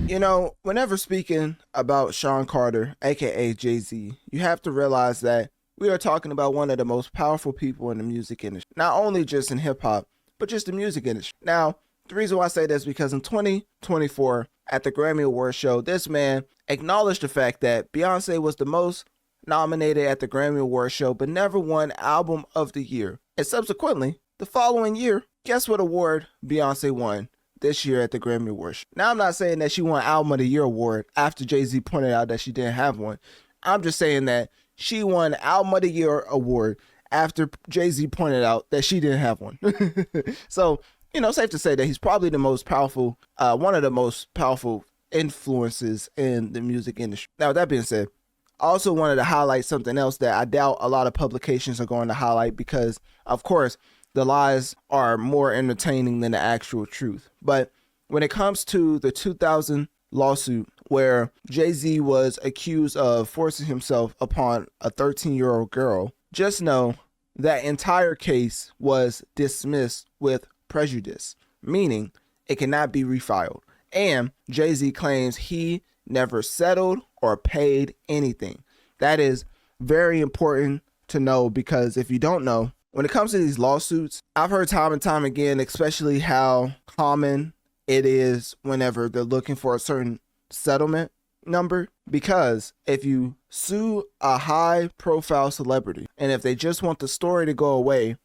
You know, whenever speaking about Shawn Carter, aka Jay-Z, you have to realize that we are talking about one of the most powerful people in the music industry. Not only just in hip hop, but just the music industry. Now, the reason why I say this is because in 2024, at the Grammy Awards show, this man acknowledged the fact that Beyonce was the most nominated at the Grammy Awards show, but never won Album of the Year. And subsequently, the following year, guess what award Beyonce won this year at the Grammy Awards? Now, I'm not saying that she won Album of the Year award after Jay-Z pointed out that she didn't have one. I'm just saying that she won Album of the Year award after Jay-Z pointed out that she didn't have one. So, you know, safe to say that he's probably the most powerful, one of the most powerful influences in the music industry. Now, with that being said, I also wanted to highlight something else that I doubt a lot of publications are going to highlight because, of course, the lies are more entertaining than the actual truth. But when it comes to the 2000 lawsuit where Jay-Z was accused of forcing himself upon a 13-year-old girl, just know that entire case was dismissed with prejudice, meaning it cannot be refiled. And Jay-Z claims he never settled or paid anything. That is very important to know because if you don't know, when it comes to these lawsuits, I've heard time and time again, especially how common it is whenever they're looking for a certain settlement number. Because if you sue a high profile celebrity and if they just want the story to go away,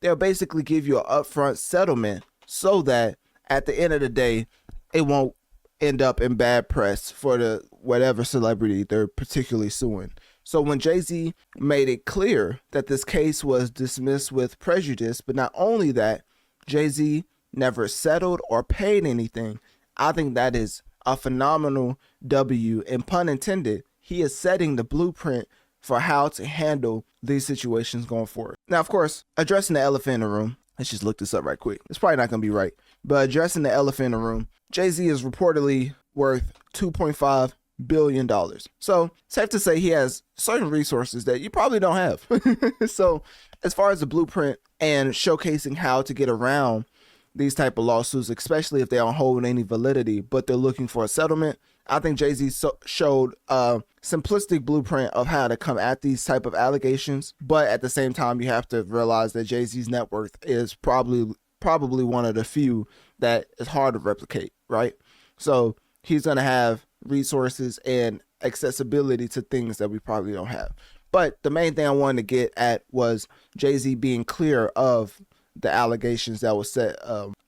they'll basically give you an upfront settlement so that at the end of the day, it won't end up in bad press for the whatever celebrity they're particularly suing. So when Jay-Z made it clear that this case was dismissed with prejudice, but not only that, Jay-Z never settled or paid anything, I think that is a phenomenal W, and pun intended, he is setting the blueprint for how to handle these situations going forward. Now, of course, addressing the elephant in the room, let's just look this up right quick. It's probably not going to be right, but addressing the elephant in the room, Jay-Z is reportedly worth $2.5 billion. So safe to say he has certain resources that you probably don't have. So as far as the blueprint and showcasing how to get around these type of lawsuits, especially if they don't hold any validity, but they're looking for a settlement, I think Jay-Z showed a simplistic blueprint of how to come at these type of allegations. But at the same time, you have to realize that Jay-Z's net worth is probably one of the few that is hard to replicate, right? So he's going to have resources and accessibility to things that we probably don't have. But the main thing I wanted to get at was Jay-Z being clear of the allegations that was set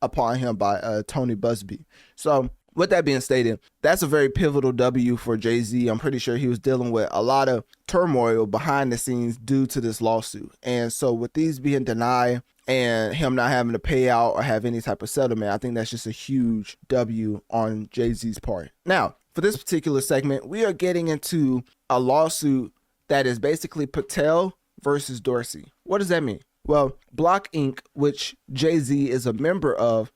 upon him by Tony Busby. So with that being stated, that's a very pivotal W for Jay-Z. I'm pretty sure he was dealing with a lot of turmoil behind the scenes due to this lawsuit. And so with these being denied and him not having to pay out or have any type of settlement, I think that's just a huge W on Jay-Z's part. Now, for this particular segment, we are getting into a lawsuit that is basically Patel versus Dorsey. What does that mean? Well, Block Inc., which Jay-Z is a member of,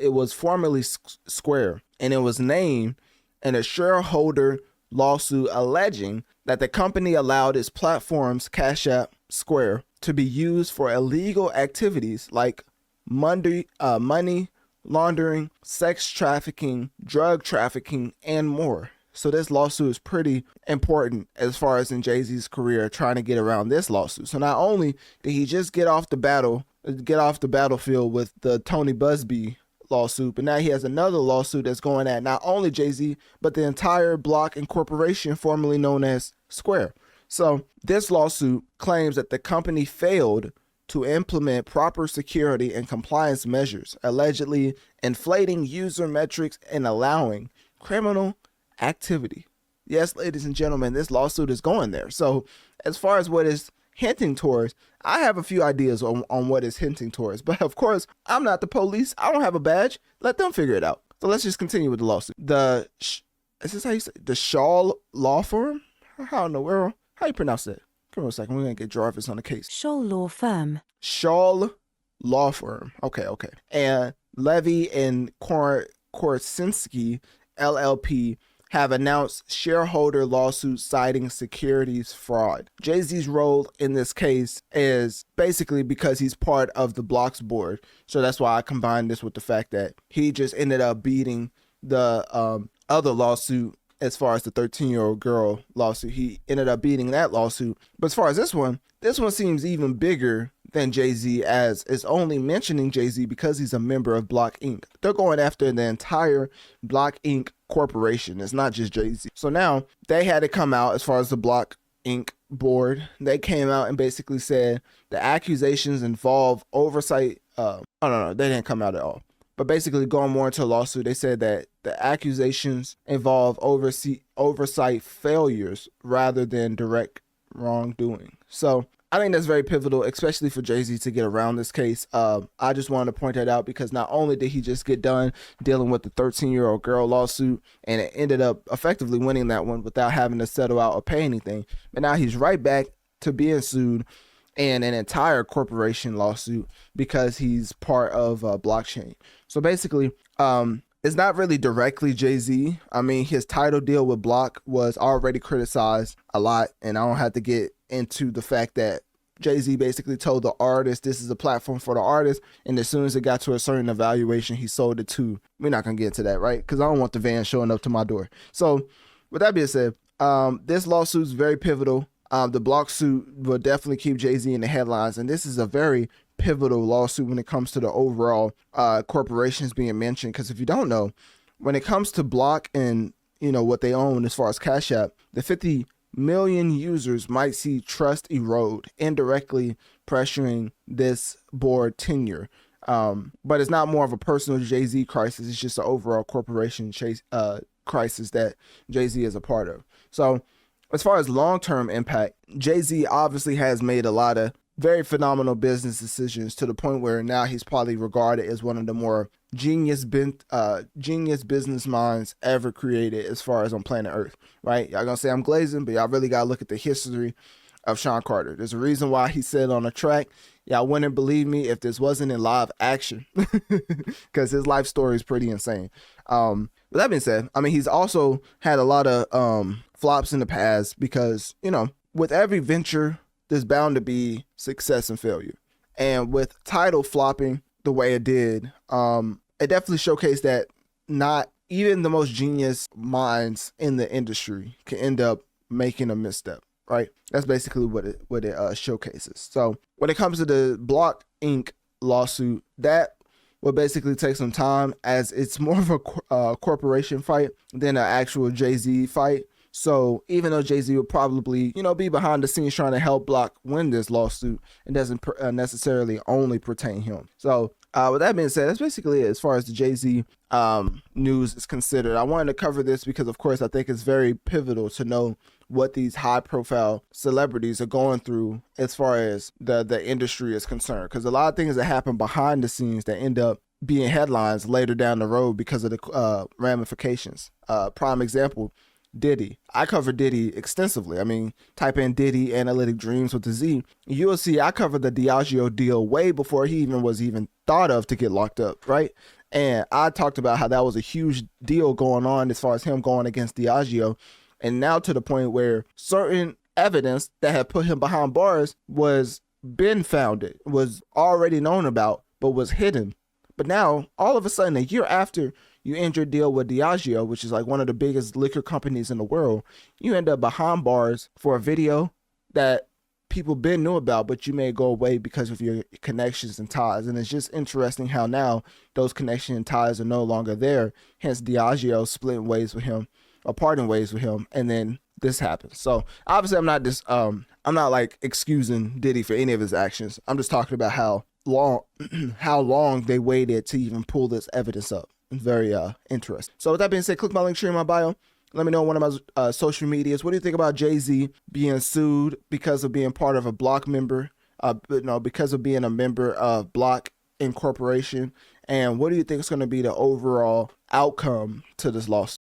it was formerly Square, and it was named in a shareholder lawsuit alleging that the company allowed its platforms, Cash App, Square, to be used for illegal activities like money laundering, sex trafficking, drug trafficking, and more. So this lawsuit is pretty important as far as in Jay-Z's career trying to get around this lawsuit. So not only did he just get off the battlefield with the Tony Busby lawsuit, but now he has another lawsuit that's going at not only Jay-Z, but the entire Block Incorporation, formerly known as Square. So this lawsuit claims that the company failed to implement proper security and compliance measures, allegedly inflating user metrics and allowing criminal activity. Yes, ladies and gentlemen, this lawsuit is going there. So as far as what is hinting towards, I have a few ideas on what it's hinting towards. But of course, I'm not the police. I don't have a badge. Let them figure it out. So let's just continue with the lawsuit. Is this how you say the Shaw Law Firm? How in the world? How you pronounce that? Come on a second. We're going to get Jarvis on the case. Shaw Law Firm. Shaw Law Firm. Okay. And Levy and Korsinski, LLP, have announced shareholder lawsuits citing securities fraud. Jay-Z's role in this case is basically because he's part of the Block's board. So that's why I combined this with the fact that he just ended up beating the other lawsuit as far as the 13-year-old girl lawsuit. He ended up beating that lawsuit. But as far as this one seems even bigger than Jay-Z, as it's only mentioning Jay-Z because he's a member of Block Inc. They're going after the entire Block Inc. corporation. It's not just Jay-Z. So now they had to come out as far as the Block Inc. board. They came out and basically said the accusations involve oversight. No, they didn't come out at all. But basically going more into a lawsuit, they said that the accusations involve oversight failures rather than direct wrongdoing. So I think that's very pivotal, especially for Jay-Z to get around this case. I just wanted to point that out because not only did he just get done dealing with the 13-year-old girl lawsuit and it ended up effectively winning that one without having to settle out or pay anything, but now he's right back to being sued in an entire corporation lawsuit because he's part of blockchain. So basically, it's not really directly Jay-Z. I mean, his title deal with Block was already criticized a lot, and I don't have to get into the fact that Jay-Z basically told the artist this is a platform for the artist, and as soon as it got to a certain evaluation, he sold it to. We're not gonna get into that, right? Because I don't want the van showing up to my door. So with that being said, this lawsuit is very pivotal. The Block suit will definitely keep Jay-Z in the headlines, and this is a very pivotal lawsuit when it comes to the overall corporations being mentioned. Because if you don't know, when it comes to Block and what they own as far as Cash App, the 50 million users might see trust erode, indirectly pressuring this board tenure. But it's not more of a personal Jay-Z crisis. It's just an overall corporation crisis that Jay-Z is a part of. So as far as long-term impact, Jay-Z obviously has made a lot of very phenomenal business decisions to the point where now he's probably regarded as one of the more genius business minds ever created as far as on planet Earth, right? Y'all gonna say I'm glazing, but y'all really gotta look at the history of Shawn Carter. There's a reason why he said on a track, y'all wouldn't believe me if this wasn't in live action, because his life story is pretty insane. With that being said, I mean, he's also had a lot of flops in the past because, with every venture, there's bound to be success and failure. And with Tidal flopping the way it did, it definitely showcased that not even the most genius minds in the industry can end up making a misstep, right? That's basically what it showcases. So when it comes to the Block Inc. lawsuit, that will basically take some time, as it's more of a corporation fight than an actual Jay-Z fight. So even though Jay-Z will probably, be behind the scenes trying to help Block win this lawsuit, it doesn't necessarily only pertain him. So with that being said, that's basically it as far as the Jay-Z news is considered. I wanted to cover this because, of course, I think it's very pivotal to know what these high-profile celebrities are going through as far as the industry is concerned. Because a lot of things that happen behind the scenes that end up being headlines later down the road because of the ramifications. Prime example, Diddy. I covered Diddy extensively. I mean, type in Diddy Analytic Dreamz with the Z. You will see I covered the Diageo deal way before he was even thought of to get locked up, right? And I talked about how that was a huge deal going on as far as him going against Diageo. And now to the point where certain evidence that had put him behind bars was already known about, but was hidden. But now, all of a sudden, a year after you end your deal with Diageo, which is like one of the biggest liquor companies in the world, you end up behind bars for a video that people been knew about, but you may go away because of your connections and ties. And it's just interesting how now those connections and ties are no longer there. Hence Diageo splitting ways with him, or parting ways with him, and then this happens. So obviously I'm not like excusing Diddy for any of his actions. I'm just talking about how long they waited to even pull this evidence up. Very interesting. So with that being said, click my link tree in my bio. Let me know on one of my social medias. What do you think about Jay-Z being sued because of being part of a Block member? Because of being a member of Block Incorporation. And what do you think is going to be the overall outcome to this lawsuit?